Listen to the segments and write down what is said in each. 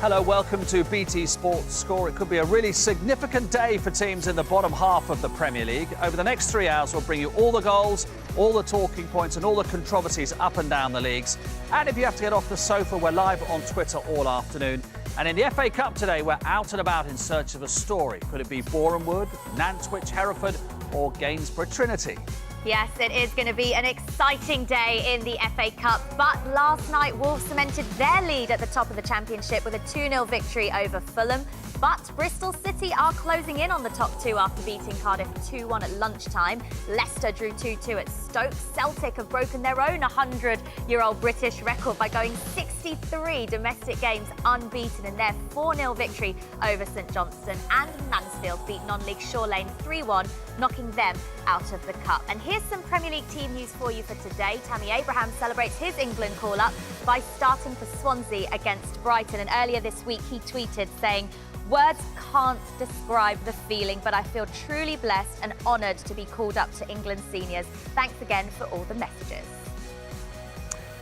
Hello, welcome to BT Sports Score. It could be a really significant day for teams in the bottom half of the Premier League. Over the next 3 hours, we'll bring you all the goals, all the talking points and all the controversies up and down the leagues. And if you have to get off the sofa, we're live on Twitter all afternoon. And in the FA Cup today, we're out and about in search of a story. Could it be Boreham Wood, Nantwich, Hereford or Gainsborough Trinity? Yes, it is going to be an exciting day in the FA Cup. But last night, Wolves cemented their lead at the top of the Championship with a 2-0 victory over Fulham. But Bristol City are closing in on the top two after beating Cardiff 2-1 at lunchtime. Leicester drew 2-2 at Stoke. Celtic have broken their own 100-year-old British record by going 63 domestic games unbeaten in their 4-0 victory over St Johnstone. And Mansfield beat non-league Shore Lane 3-1, knocking them out of the cup. And here's some Premier League team news for you for today. Tammy Abraham celebrates his England call-up by starting for Swansea against Brighton. And earlier this week, he tweeted saying, "Words can't describe the feeling, but I feel truly blessed and honoured to be called up to England seniors. Thanks again for all the messages."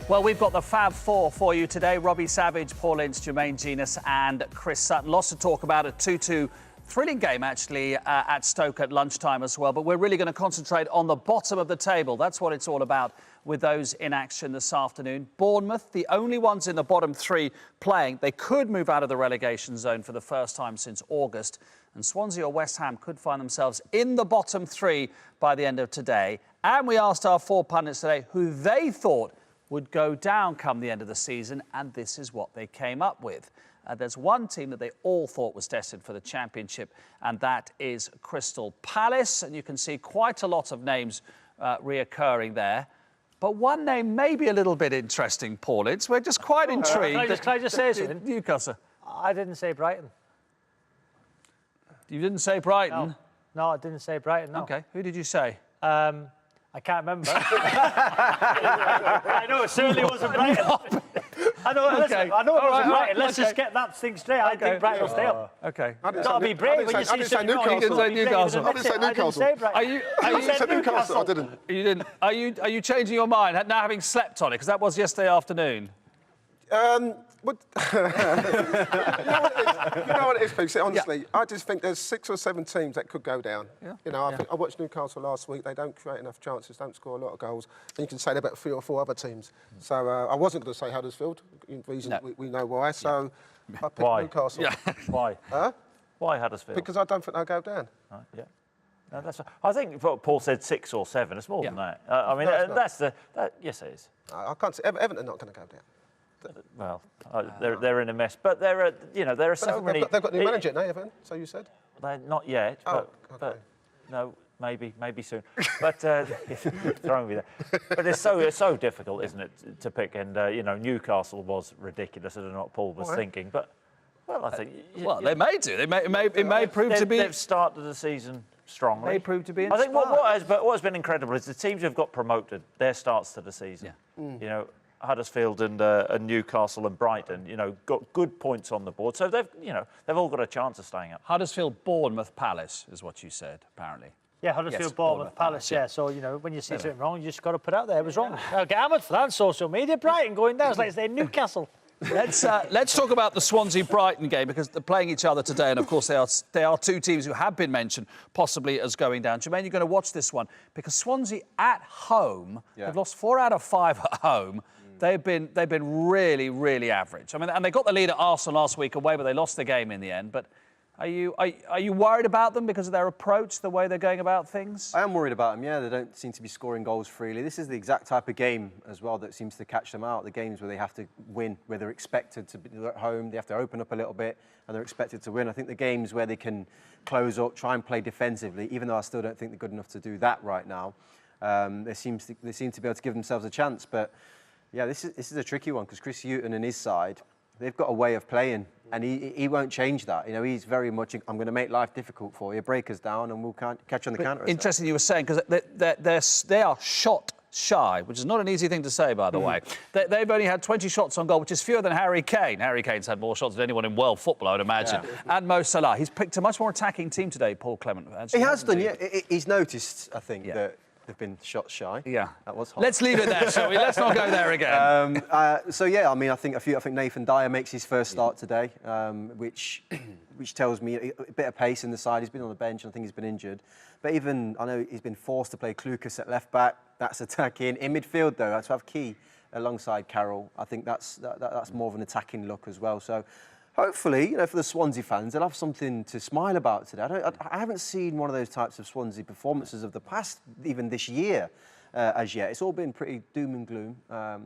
Well, we've got the Fab Four for you today. Robbie Savage, Paul Ince, Jermaine Genius and Chris Sutton. Lots to talk about. A 2-2 thrilling game, actually, at Stoke at lunchtime as well. But we're really going to concentrate on the bottom of the table. That's what it's all about with those in action this afternoon. Bournemouth, the only ones in the bottom three playing. They could move out of the relegation zone for the first time since August. And Swansea or West Ham could find themselves in the bottom three by the end of today. And we asked our four pundits today who they thought would go down come the end of the season. And this is what they came up with. There's one team that they all thought was destined for the Championship, and that is Crystal Palace. And you can see quite a lot of names reoccurring there. But one name may be a little bit interesting, Paul Ince. We're just quite intrigued. Can I just say something? Newcastle. I didn't say Brighton. You didn't say Brighton? No, I didn't say Brighton, no. OK, who did you say? I can't remember. I know it certainly wasn't Brighton. I know, Okay. listen, I know it wasn't Brighton. Let's okay. just get that thing straight. I think Brighton will stay up. OK. Got to be brave when you see something wrong. You didn't say Newcastle. I didn't say Newcastle. Are you said Newcastle. I didn't. You didn't. Are you changing your mind now, having slept on it? Because that was yesterday afternoon. But you know what it is, people. Honestly, I just think there's 6 or 7 teams that could go down. Yeah. You know, I watched Newcastle last week. They don't create enough chances, don't score a lot of goals. And you can say that about 3 or 4 other teams. So I wasn't going to say Huddersfield. Reason we know why. So I picked Newcastle. Yeah. Why? Huh? Why Huddersfield? Because I don't think they'll go down. Right, yeah. No, that's. I think what Paul said 6 or 7. It's more than that. I mean, No, it's not. that's the. Yes, it is. I can't see Everton are not going to go down. Well, they're in a mess, but there are there are so many. They've got a new manager now, Everton. So you said? They're not yet, Oh, but no, maybe soon. But throwing me there. But it's so difficult, isn't it, to pick? And Newcastle was ridiculous. I don't know what Paul was thinking, but well, I think. Well, they may do. It may prove to be. They've started the season strongly. May prove to be. I think what's been incredible is the teams who've got promoted. Their starts to the season. Yeah. Huddersfield and Newcastle and Brighton, got good points on the board. So they've all got a chance of staying up. Huddersfield, Bournemouth, Palace is what you said, apparently. Yeah, Huddersfield, Yes, Bournemouth, Palace, yeah. So, when you see something wrong, you just got to put it out there. It was wrong. I'll get hammered for that on social media. Brighton going down. It's like saying Newcastle. Let's talk about the Swansea-Brighton game, because they're playing each other today, and of course they are two teams who have been mentioned possibly as going down. Jermaine, you're going to watch this one because Swansea at home, they've lost 4 out of 5 at home. They've been really, really average. I mean, and they got the lead at Arsenal last week away, but they lost the game in the end. But are you worried about them because of their approach, the way they're going about things? I am worried about them, yeah. They don't seem to be scoring goals freely. This is the exact type of game as well that seems to catch them out. The games where they have to win, where they're expected to be at home, they have to open up a little bit and they're expected to win. I think the games where they can close up, try and play defensively, even though I still don't think they're good enough to do that right now, they seem to be able to give themselves a chance. But yeah, this is a tricky one because Chris Hughton and his side, they've got a way of playing, and he won't change that. He's very much, I'm going to make life difficult for you, break us down, and we'll catch on the counter. Interesting you were saying, because they are shot shy, which is not an easy thing to say, by the way. They've only had 20 shots on goal, which is fewer than Harry Kane. Harry Kane's had more shots than anyone in world football, I would imagine. And Mo Salah. He's picked a much more attacking team today, Paul Clement. He has done, yeah. He's noticed, I think, that they've been shot shy. Yeah. That was hot. Let's leave it there, shall we? Let's not go there again. So yeah, I mean, I think Nathan Dyer makes his first start today, which tells me a bit of pace in the side. He's been on the bench, and I think he's been injured. But even I know he's been forced to play Klukas at left back. That's attacking. In midfield, though, to have Key alongside Carroll, I think that's more of an attacking look as well. So. Hopefully, you know, for the Swansea fans, they'll have something to smile about today. I haven't seen one of those types of Swansea performances of the past, even this year, as yet. It's all been pretty doom and gloom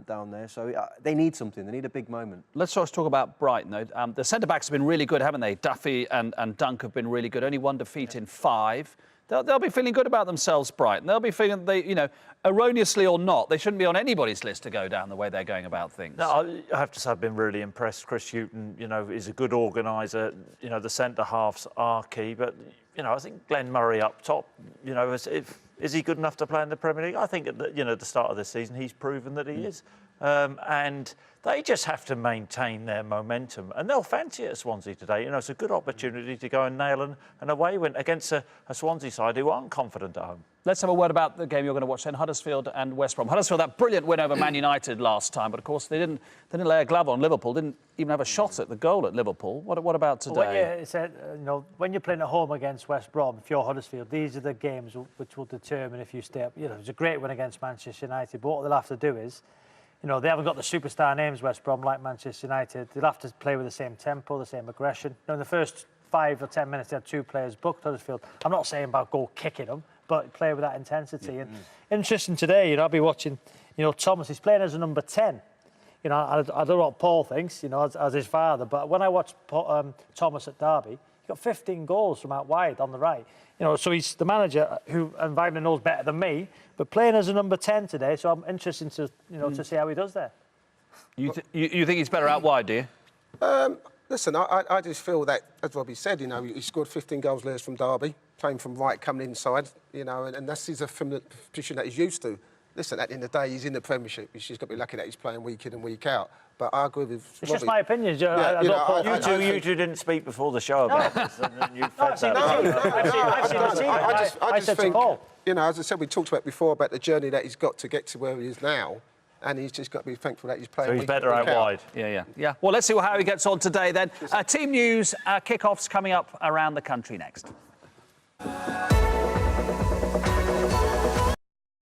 down there. So they need something. They need a big moment. Let's just talk about Brighton, though. The centre-backs have been really good, haven't they? Duffy and Dunk have been really good. Only one defeat in 5. They'll be feeling good about themselves, Brighton. They'll be feeling they, you know, erroneously or not, they shouldn't be on anybody's list to go down the way they're going about things. No, I have to say I've been really impressed. Chris Hughton, you know, is a good organiser. You know, the centre halves are key, but you know, I think Glenn Murray up top. You know, is he good enough to play in the Premier League? I think at the start of this season he's proven that he is. And they just have to maintain their momentum, and they'll fancy it at Swansea today. You know, it's a good opportunity to go and nail an away win against a Swansea side who aren't confident at home. Let's have a word about the game you're going to watch then, Huddersfield and West Brom. Huddersfield, that brilliant win over Man United last time, but of course they didn't lay a glove on Liverpool, didn't even have a shot at the goal at Liverpool. What about today? When you're playing at home against West Brom, if you're Huddersfield, these are the games which will determine if you stay up. You know, it was a great win against Manchester United, but what they'll have to do is, you know, they haven't got the superstar names, West Brom, like Manchester United. They'll have to play with the same tempo, the same aggression. You know, in the first 5 or 10 minutes, they had 2 players booked, Huddersfield. I'm not saying about goal kicking them, but play with that intensity. And interesting today, you know, I'll be watching, you know, Thomas, he's playing as a number 10. You know, I don't know what Paul thinks, you know, as his father, but when I watched Thomas at Derby, he got 15 goals from out wide on the right. You know, so he's the manager who, and Wagner knows better than me, but playing as a number 10 today, so I'm interested to, you know, to see how he does there. You think he's better out wide, do you? Listen, I just feel that, as Robbie said, you know, he scored 15 goals last from Derby, playing from right, coming inside, you know, and that's his position that he's used to. Listen, at the end of the day, he's in the Premiership. He's just got to be lucky that he's playing week in and week out. But I agree with It's Robbie. just my opinion. You two didn't speak before the show about this, and then you fed that. I said to Paul. You know, as I said, we talked about before about the journey that he's got to get to where he is now. And he's just got to be thankful that he's playing. So he's better out wide. Yeah. Well, let's see how he gets on today then. Team news, kickoffs coming up around the country next.